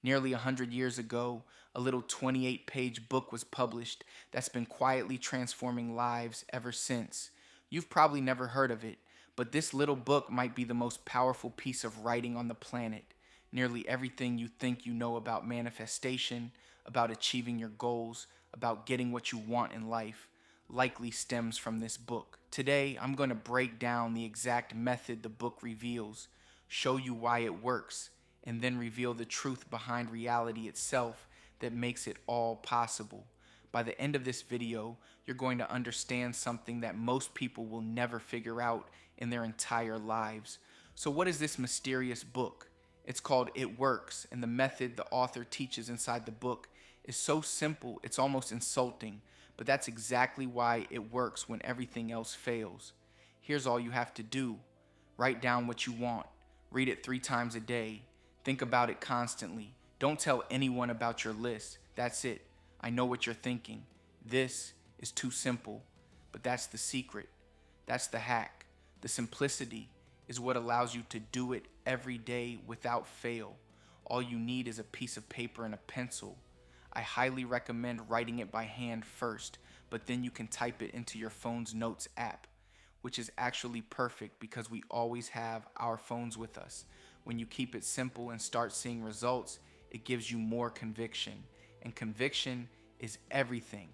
Nearly 100 years ago, a little 28-page book was published that's been quietly transforming lives ever since. You've probably never heard of it, but this little book might be the most powerful piece of writing on the planet. Nearly everything you think you know about manifestation, about achieving your goals, about getting what you want in life, likely stems from this book. Today, I'm going to break down the exact method the book reveals, show you why it works, and then reveal the truth behind reality itself that makes it all possible. By the end of this video, you're going to understand something that most people will never figure out in their entire lives. So what is this mysterious book? It's called It Works, and the method the author teaches inside the book is so simple it's almost insulting, but that's exactly why it works when everything else fails. Here's all you have to do. Write down what you want. Read it 3 times a day. Think about it constantly. Don't tell anyone about your list. That's it. I know what you're thinking. This is too simple. But that's the secret. That's the hack. The simplicity is what allows you to do it every day without fail. All you need is a piece of paper and a pencil. I highly recommend writing it by hand first, but then you can type it into your phone's notes app, which is actually perfect because we always have our phones with us. When you keep it simple and start seeing results, it gives you more conviction. And conviction is everything.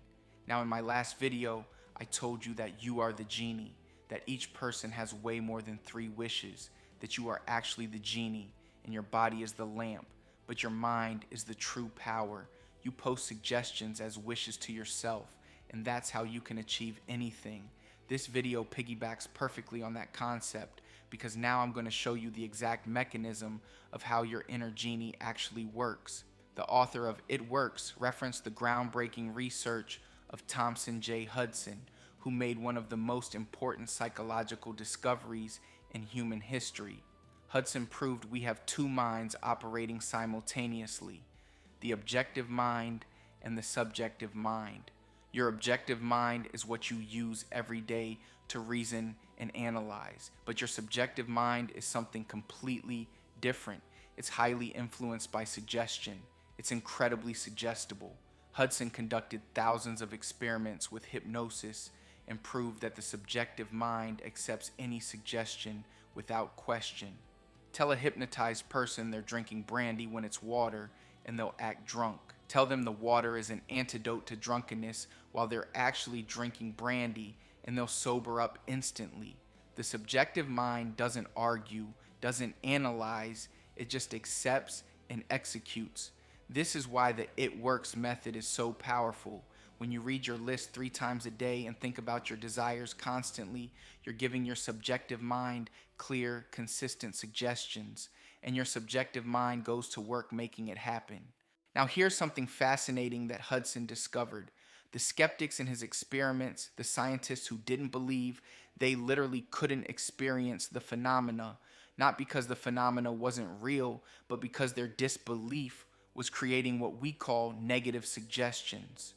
Now, in my last video, I told you that you are the genie, that each person has way more than 3 wishes, that you are actually the genie and your body is the lamp, but your mind is the true power. You post suggestions as wishes to yourself, and that's how you can achieve anything. This video piggybacks perfectly on that concept because now I'm going to show you the exact mechanism of how your inner genie actually works. The author of It Works referenced the groundbreaking research of Thomson J. Hudson, who made one of the most important psychological discoveries in human history. Hudson proved we have 2 minds operating simultaneously, the objective mind and the subjective mind. Your objective mind is what you use every day to reason and analyze, but your subjective mind is something completely different. It's highly influenced by suggestion. It's incredibly suggestible. Hudson conducted thousands of experiments with hypnosis and proved that the subjective mind accepts any suggestion without question. Tell a hypnotized person they're drinking brandy when it's water and they'll act drunk. Tell them the water is an antidote to drunkenness while they're actually drinking brandy and they'll sober up instantly. The subjective mind doesn't argue, doesn't analyze, it just accepts and executes. This is why the It Works method is so powerful. When you read your list 3 times a day and think about your desires constantly, you're giving your subjective mind clear, consistent suggestions, and your subjective mind goes to work making it happen. Now, here's something fascinating that Hudson discovered. The skeptics in his experiments, the scientists who didn't believe, they literally couldn't experience the phenomena, not because the phenomena wasn't real, but because their disbelief was creating what we call negative suggestions.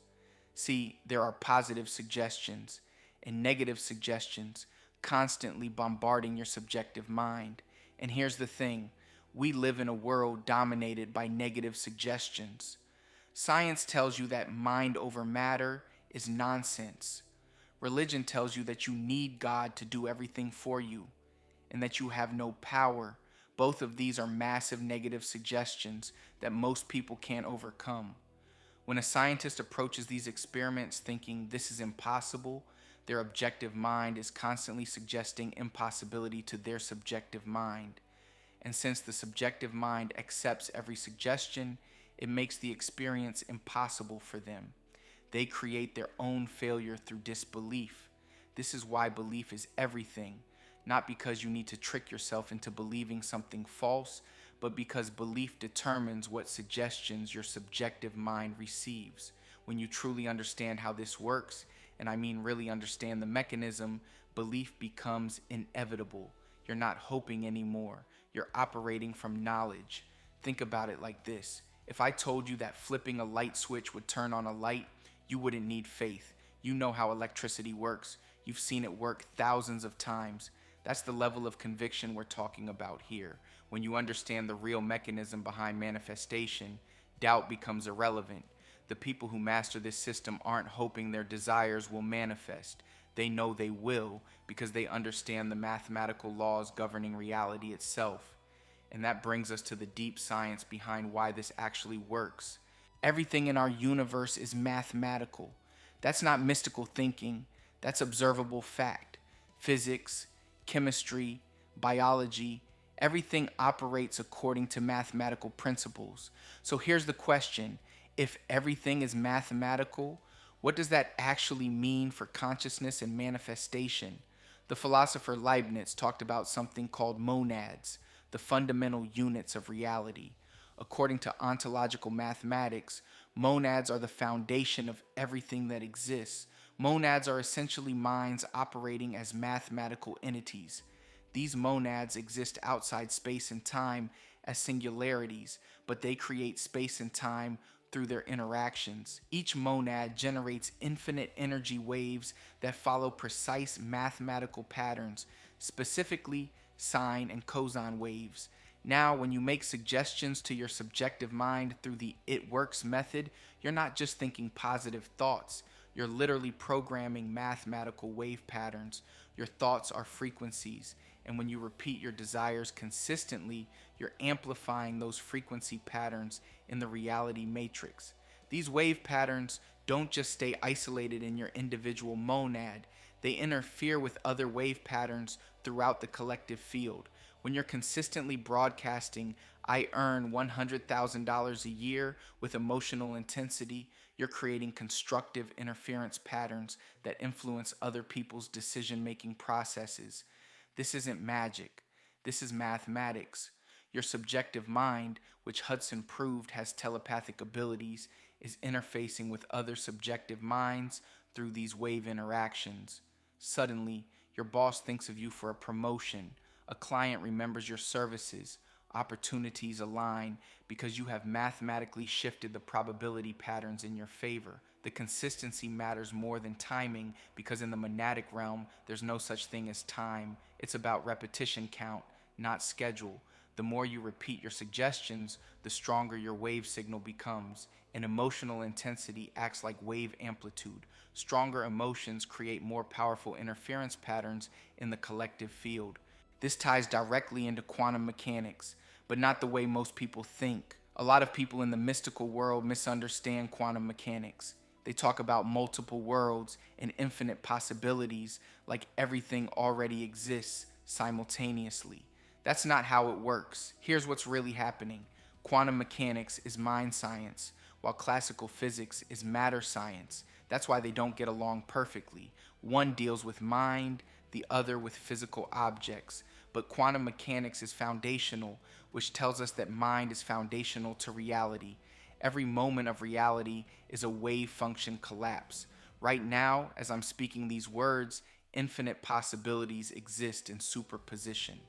See, there are positive suggestions and negative suggestions constantly bombarding your subjective mind. And here's the thing, we live in a world dominated by negative suggestions. Science tells you that mind over matter is nonsense. Religion tells you that you need God to do everything for you and that you have no power. Both of these are massive negative suggestions that most people can't overcome. When a scientist approaches these experiments thinking this is impossible, their objective mind is constantly suggesting impossibility to their subjective mind. And since the subjective mind accepts every suggestion, it makes the experience impossible for them. They create their own failure through disbelief. This is why belief is everything, not because you need to trick yourself into believing something false, but because belief determines what suggestions your subjective mind receives. When you truly understand how this works, and I mean really understand the mechanism, belief becomes inevitable. You're not hoping anymore. You're operating from knowledge. Think about it like this. If I told you that flipping a light switch would turn on a light, you wouldn't need faith. You know how electricity works. You've seen it work thousands of times. That's the level of conviction we're talking about here. When you understand the real mechanism behind manifestation, doubt becomes irrelevant. The people who master this system aren't hoping their desires will manifest. They know they will because they understand the mathematical laws governing reality itself. And that brings us to the deep science behind why this actually works. Everything in our universe is mathematical. That's not mystical thinking, that's observable fact. Physics, chemistry, biology, everything operates according to mathematical principles. So here's the question: if everything is mathematical, what does that actually mean for consciousness and manifestation? The philosopher Leibniz talked about something called monads, the fundamental units of reality. According to ontological mathematics, monads are the foundation of everything that exists. Monads are essentially minds operating as mathematical entities. These monads exist outside space and time as singularities, but they create space and time through their interactions. Each monad generates infinite energy waves that follow precise mathematical patterns, specifically sine and cosine waves. Now, when you make suggestions to your subjective mind through the "it works" method, you're not just thinking positive thoughts. You're literally programming mathematical wave patterns. Your thoughts are frequencies, and when you repeat your desires consistently, you're amplifying those frequency patterns in the reality matrix. These wave patterns don't just stay isolated in your individual monad, they interfere with other wave patterns throughout the collective field. When you're consistently broadcasting, "I earn $100,000 a year" with emotional intensity, you're creating constructive interference patterns that influence other people's decision making processes. This isn't magic, this is mathematics. Your subjective mind, which Hudson proved has telepathic abilities, is interfacing with other subjective minds through these wave interactions. Suddenly, your boss thinks of you for a promotion. A client remembers your services. Opportunities align because you have mathematically shifted the probability patterns in your favor. The consistency matters more than timing because in the monadic realm, there's no such thing as time. It's about repetition count, not schedule. The more you repeat your suggestions, the stronger your wave signal becomes. And emotional intensity acts like wave amplitude. Stronger emotions create more powerful interference patterns in the collective field. This ties directly into quantum mechanics, but not the way most people think. A lot of people in the mystical world misunderstand quantum mechanics. They talk about multiple worlds and infinite possibilities like everything already exists simultaneously. That's not how it works. Here's what's really happening. Quantum mechanics is mind science, while classical physics is matter science. That's why they don't get along perfectly. One deals with mind, the other with physical objects. But quantum mechanics is foundational, which tells us that mind is foundational to reality. Every moment of reality is a wave function collapse. Right now, as I'm speaking these words, infinite possibilities exist in superposition.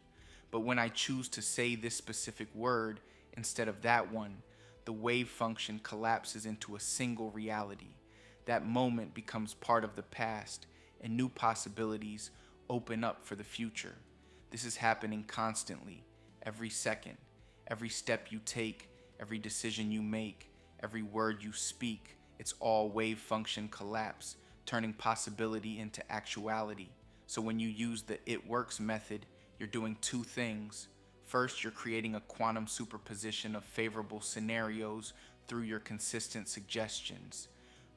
But when I choose to say this specific word instead of that one, the wave function collapses into a single reality. That moment becomes part of the past, and new possibilities open up for the future. This is happening constantly, every second, every step you take, every decision you make, every word you speak. It's all wave function collapse, turning possibility into actuality. So when you use the "it works" method, you're doing two things. First, you're creating a quantum superposition of favorable scenarios through your consistent suggestions.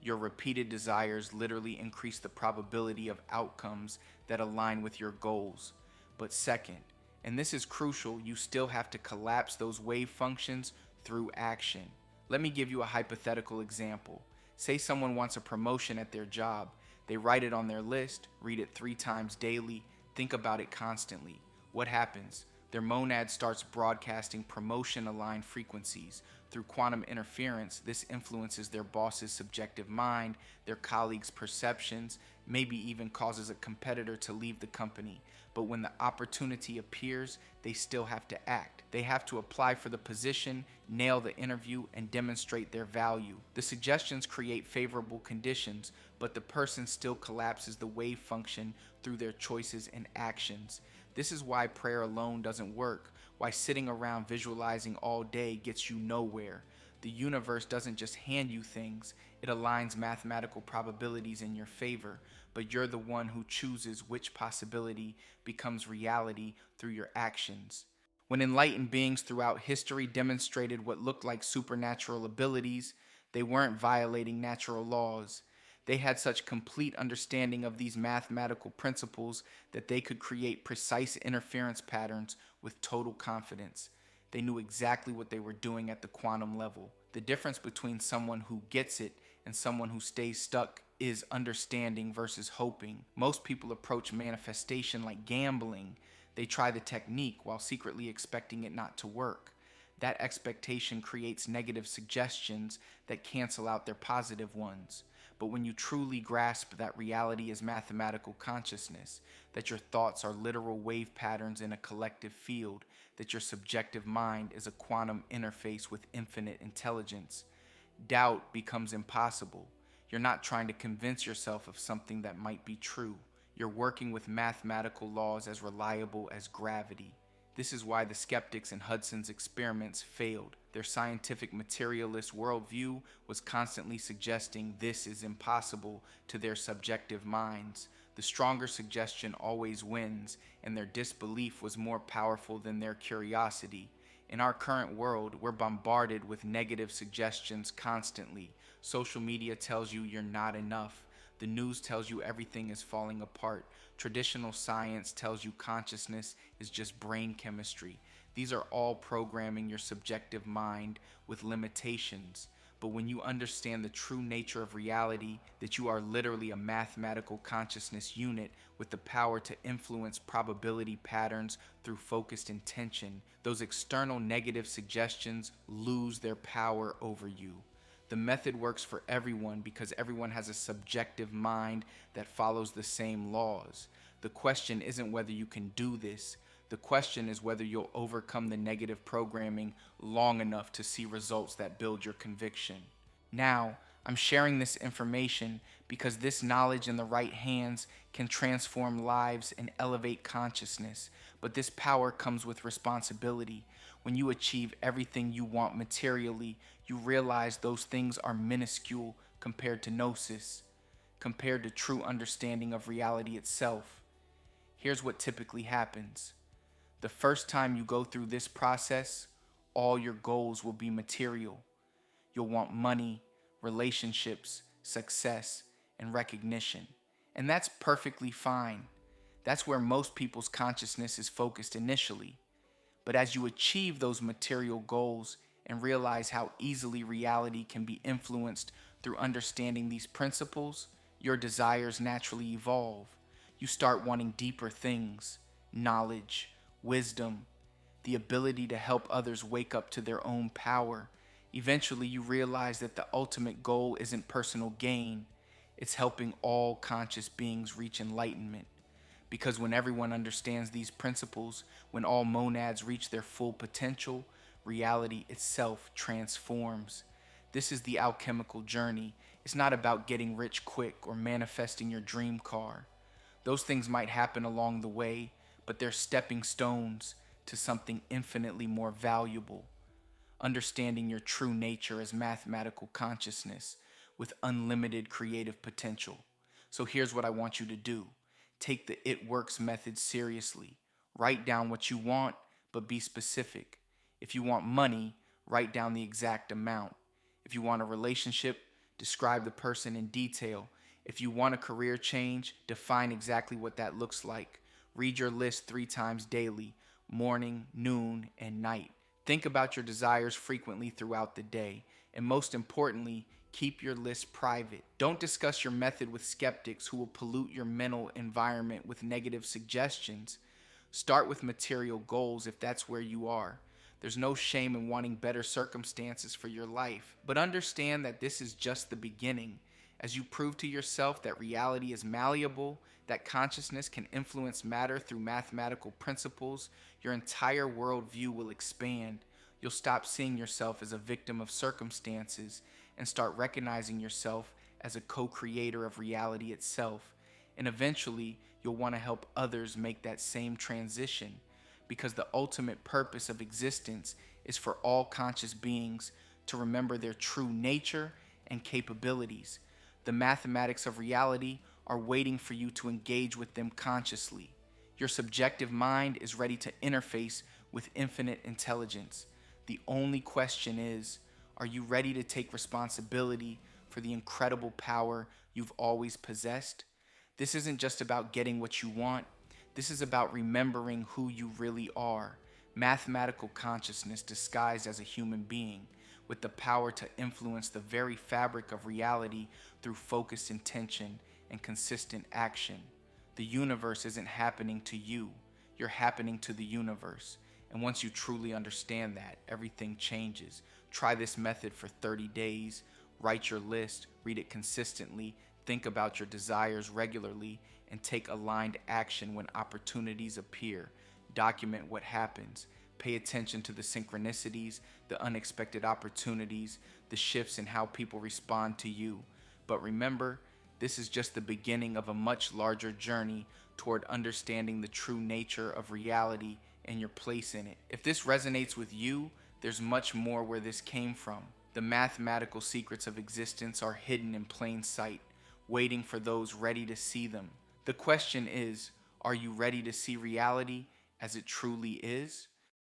Your repeated desires literally increase the probability of outcomes that align with your goals. But second, and this is crucial, you still have to collapse those wave functions through action. Let me give you a hypothetical example. Say someone wants a promotion at their job. They write it on their list, read it 3 times daily, think about it constantly. What happens? Their monad starts broadcasting promotion-aligned frequencies. Through quantum interference, this influences their boss's subjective mind, their colleagues' perceptions, maybe even causes a competitor to leave the company. But when the opportunity appears, they still have to act. They have to apply for the position, nail the interview, and demonstrate their value. The suggestions create favorable conditions, but the person still collapses the wave function through their choices and actions. This is why prayer alone doesn't work. why sitting around visualizing all day gets you nowhere. The universe doesn't just hand you things, it aligns mathematical probabilities in your favor, but you're the one who chooses which possibility becomes reality through your actions. When enlightened beings throughout history demonstrated what looked like supernatural abilities, they weren't violating natural laws. They had such complete understanding of these mathematical principles that they could create precise interference patterns with total confidence. They knew exactly what they were doing at the quantum level. The difference between someone who gets it and someone who stays stuck is understanding versus hoping. Most people approach manifestation like gambling. They try the technique while secretly expecting it not to work. That expectation creates negative suggestions that cancel out their positive ones. But when you truly grasp that reality is mathematical consciousness, that your thoughts are literal wave patterns in a collective field, that your subjective mind is a quantum interface with infinite intelligence, doubt becomes impossible. You're not trying to convince yourself of something that might be true. You're working with mathematical laws as reliable as gravity. This is why the skeptics in Hudson's experiments failed. Their scientific materialist worldview was constantly suggesting this is impossible to their subjective minds. The stronger suggestion always wins, and their disbelief was more powerful than their curiosity. In our current world, we're bombarded with negative suggestions constantly. Social media tells you you're not enough. The news tells you everything is falling apart. Traditional science tells you consciousness is just brain chemistry. These are all programming your subjective mind with limitations. But when you understand the true nature of reality, that you are literally a mathematical consciousness unit with the power to influence probability patterns through focused intention, those external negative suggestions lose their power over you. The method works for everyone because everyone has a subjective mind that follows the same laws. The question isn't whether you can do this. The question is whether you'll overcome the negative programming long enough to see results that build your conviction. Now, I'm sharing this information because this knowledge in the right hands can transform lives and elevate consciousness. But this power comes with responsibility. When you achieve everything you want materially, you realize those things are minuscule compared to gnosis, compared to true understanding of reality itself. Here's what typically happens. The first time you go through this process, all your goals will be material. You'll want money, relationships, success, and recognition. And that's perfectly fine. That's where most people's consciousness is focused initially. But as you achieve those material goals and realize how easily reality can be influenced through understanding these principles, your desires naturally evolve. You start wanting deeper things, knowledge, wisdom, the ability to help others wake up to their own power. Eventually, you realize that the ultimate goal isn't personal gain, it's helping all conscious beings reach enlightenment. Because when everyone understands these principles, when all monads reach their full potential, reality itself transforms. This is the alchemical journey. It's not about getting rich quick or manifesting your dream car. Those things might happen along the way, but they're stepping stones to something infinitely more valuable. Understanding your true nature as mathematical consciousness with unlimited creative potential. So here's what I want you to do. Take the It Works method seriously. Write down what you want, but be specific. If you want money, write down the exact amount. If you want a relationship, describe the person in detail. If you want a career change, define exactly what that looks like. Read your list 3 times daily, morning, noon, and night. Think about your desires frequently throughout the day. And most importantly, keep your list private. Don't discuss your method with skeptics who will pollute your mental environment with negative suggestions. Start with material goals if that's where you are. There's no shame in wanting better circumstances for your life, but understand that this is just the beginning. As you prove to yourself that reality is malleable, that consciousness can influence matter through mathematical principles, your entire worldview will expand. You'll stop seeing yourself as a victim of circumstances and start recognizing yourself as a co-creator of reality itself. And eventually, you'll want to help others make that same transition. because the ultimate purpose of existence is for all conscious beings to remember their true nature and capabilities. The mathematics of reality are waiting for you to engage with them consciously. Your subjective mind is ready to interface with infinite intelligence. The only question is, are you ready to take responsibility for the incredible power you've always possessed? This isn't just about getting what you want. This is about remembering who you really are. Mathematical consciousness disguised as a human being, with the power to influence the very fabric of reality through focused intention and consistent action. The universe isn't happening to you, you're happening to the universe. And once you truly understand that, everything changes. Try this method for 30 days. Write your list, read it consistently, think about your desires regularly, and take aligned action when opportunities appear. Document what happens. Pay attention to the synchronicities, the unexpected opportunities, the shifts in how people respond to you. But remember, this is just the beginning of a much larger journey toward understanding the true nature of reality and your place in it. If this resonates with you, there's much more where this came from. The mathematical secrets of existence are hidden in plain sight, waiting for those ready to see them. The question is, are you ready to see reality as it truly is?